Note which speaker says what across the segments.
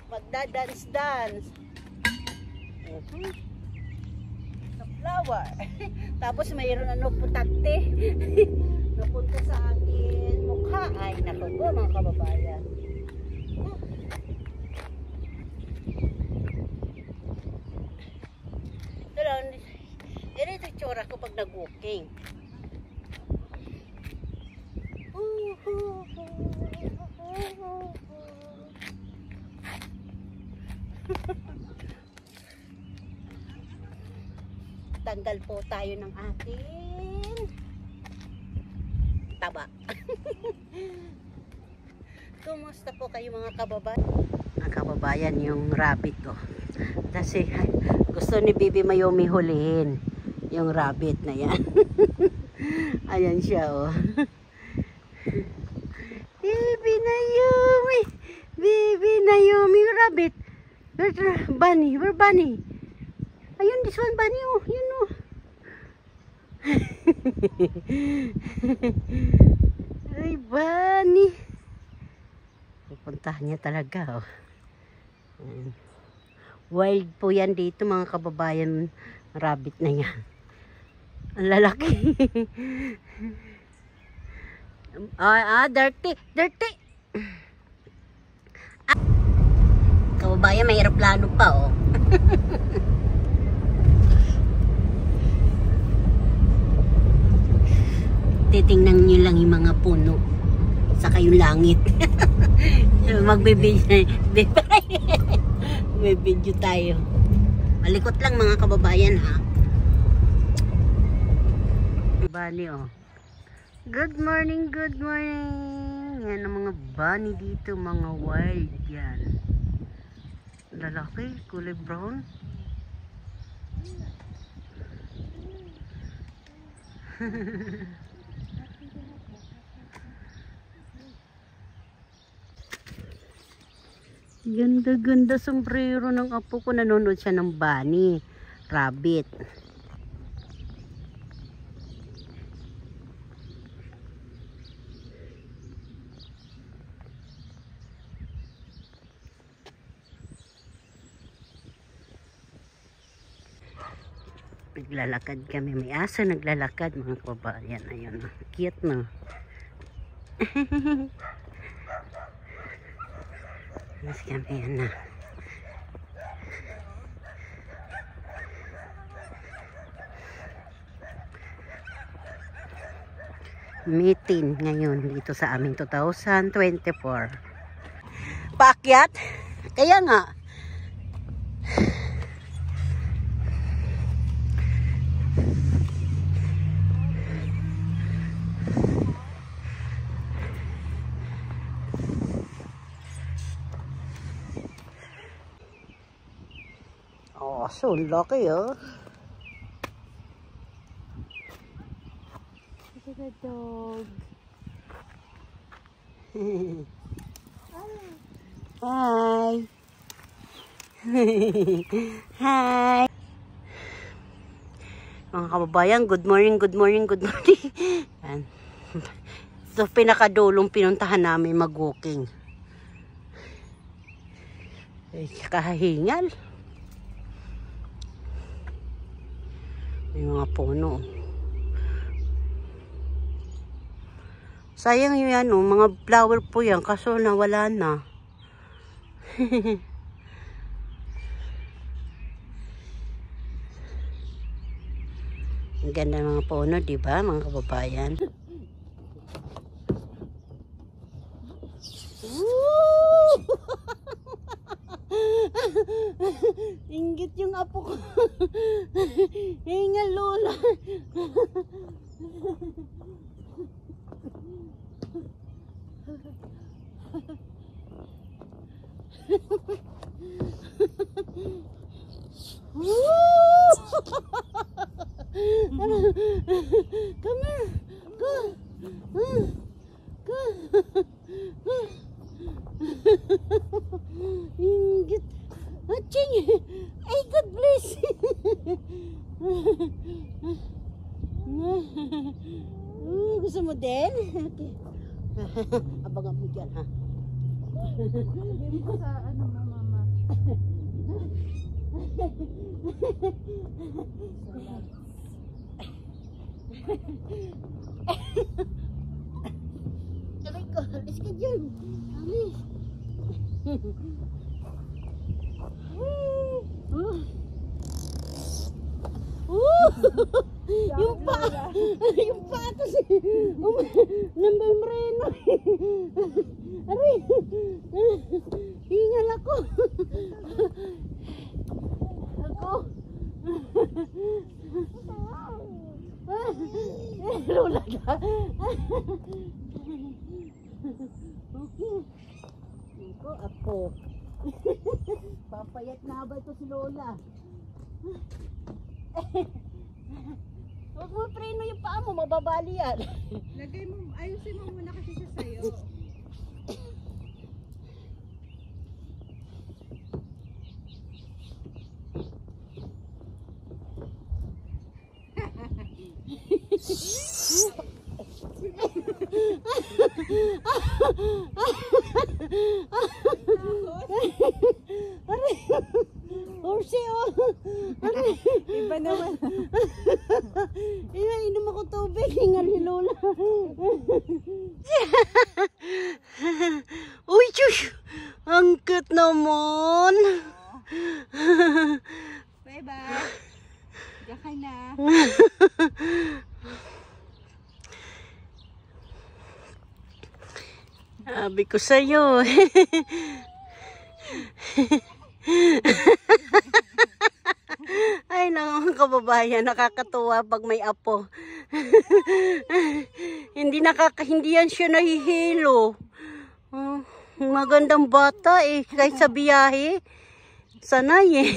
Speaker 1: magda-dance-dance. Sa flower. Tapos mayroon ano putate. Napunta sa akin mukha. Ay, naku po mga kababayan. Ito lang. Ito yung tsura ko pag nag-walking. Tanggal po tayo ng ating taba. Kumusta po kayo mga kababayan? Mga kababayan, yung rabbit ko. Kasi gusto ni Bibi Mayumi hulihin yung rabbit na yan. Ayan siya oh. Bibi Mayumi, Bibi Mayumi, rabbit. Where's bunny? Where bunny? Ayun, this one bunny oh, yun oh. Ay, bunny. Pupuntahan niya talaga oh. Wild po yan dito mga kababayan, rabbit na yan. Ang lalaki. Dirty, dirty. Kababayan, may aeroplano pa oh. Titingnan nyo lang yung mga puno saka yung langit. Magbibidyo tayo. Malikot lang mga kababayan ha. Bunny oh. Good morning, good morning. Yan ang mga bunny dito, mga wild yan. Lalaki, kulay brown. Ganda-ganda sombrero ng apo ko. Nanonood siya ng bunny, rabbit. Naglalakad kami. May aso naglalakad mga kababayan. Ayun, cute no. Mas kami yan na. Meeting ngayon dito sa aming 2024. Paakyat? Kaya nga. Oh, so lucky oh. Look at the dog. Hi. Hi. Mga kababayan, good morning, good morning, good morning. Ito pinakadulong pinuntahan namin mag-walking. Kahingal. Yung mga puno. Sayang yun yan, mga flower po yan, kaso nawala na. Ang ganda ng mga puno, diba mga kababayan? Inggit yung apo ko. Hingal lola. Come here. Go. Go. Inggit. Aching. Ay, God bless. Gusto mo din? Okay. Abangan mo dyan, ha? Dito sa ano, mama. Aray ko, alis ka dyan. Alis. Yung pa kasi namembreno. Aray, hingal ako. Lola na. Okay. Ako. Papayat na ba ito si Lola? Huwag mo preno yung paa mo, mababali yan.
Speaker 2: Lagay mo, ayusin mo muna kasi siya sa'yo.
Speaker 1: Horsey, oh.
Speaker 2: Iba naman.
Speaker 1: Inom ako tubig, hingal ni Lola. Uy, tsush! Ang cute naman.
Speaker 2: Bye-bye. Diyan ka na.
Speaker 1: Sabi ko sa'yo. Ay, mga kababayan, nakakatuwa pag may apo. Hindi yan siya nahihilo. Magandang bata eh, kahit sa biyahe. Sanay eh.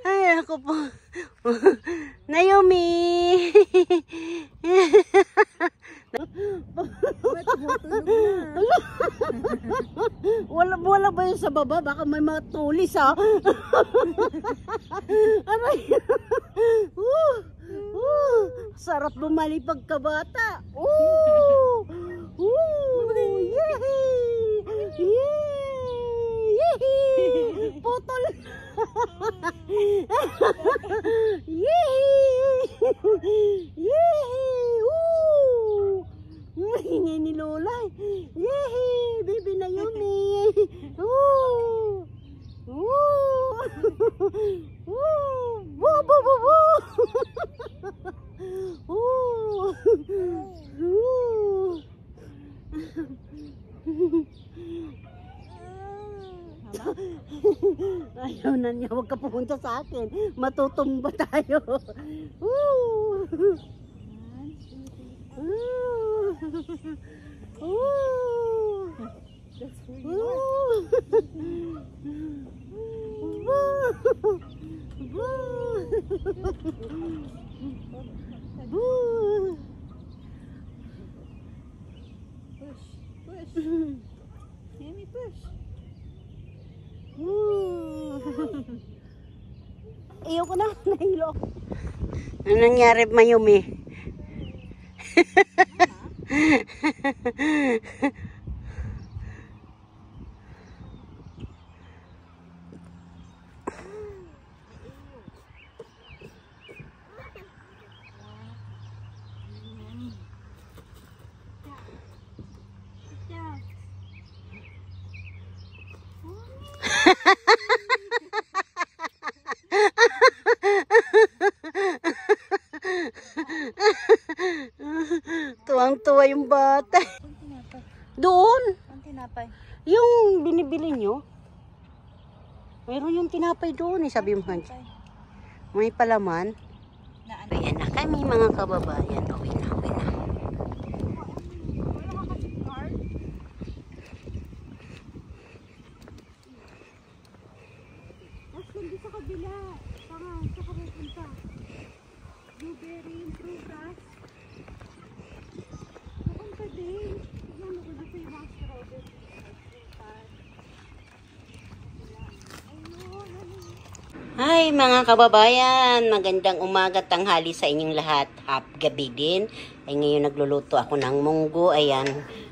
Speaker 1: Ay, ako po. Naomi! Wala ba yun sa baba? Baka may mga tulis ha. Aray. Sarap bumali pagkabata. Putol. Ingay ni Lola. Yehey! Baby na yun eh. Ayaw na niya, huwag ka pumunta sa akin. Matutumba tayo.
Speaker 2: That's Push. Let me push.
Speaker 1: Ayaw ko na, nahilo. Ano nangyari, Mayumi? Tuwang-tuwa yung bata. Doon.
Speaker 2: Ang tinapay.
Speaker 1: Yung binibili nyo. Meron yung tinapay doon eh, sabi mo. May palaman. Ayan na kami mga kababayan. Uwi na.
Speaker 2: Hindi sa kabila. Tama, sa kapunta. Blueberry, yung prutas. Napunta din. Tignan mo ko na sa yung mga strawberry.
Speaker 1: Hi mga kababayan, magandang umaga, tanghali sa inyong lahat. Gabi din. Ay ngayon nagluluto ako ng munggo. Ayan,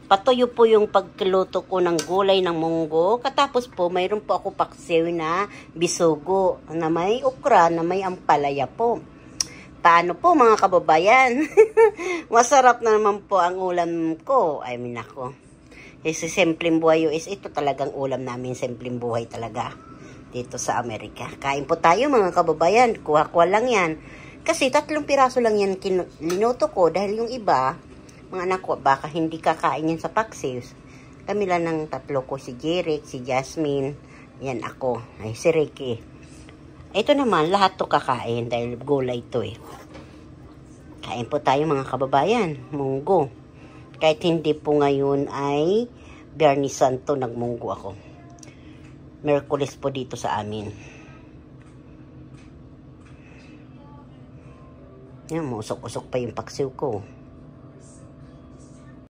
Speaker 1: Patuyo po yung pagluto ko ng gulay ng munggo. Katapos po, mayroon po ako paksiw na bisugo na may okra, na may ampalaya po. Paano po mga kababayan? Masarap na naman po ang ulam ko. I mean ako. Kasi simpleng buhay is ito talagang ulam namin. Simpleng buhay talaga dito sa Amerika. Kain po tayo mga kababayan. Kuha-kuha lang yan. Kasi 3 piraso lang yan linuto ko. Dahil yung iba, mga anak ko, baka hindi kakain yan sa paksiw. Kami lang ng 3 ko. Si Jeric, si Jasmine. Yan ako. Ay, si Ricky. Ito naman, lahat to kakain dahil gulay to eh. Kain po tayo mga kababayan. Munggo. Kahit hindi po ngayon ay Biyernes Santo, nagmunggo ako. Miyerkules po dito sa amin. Yan, usok-usok pa yung paksiw ko.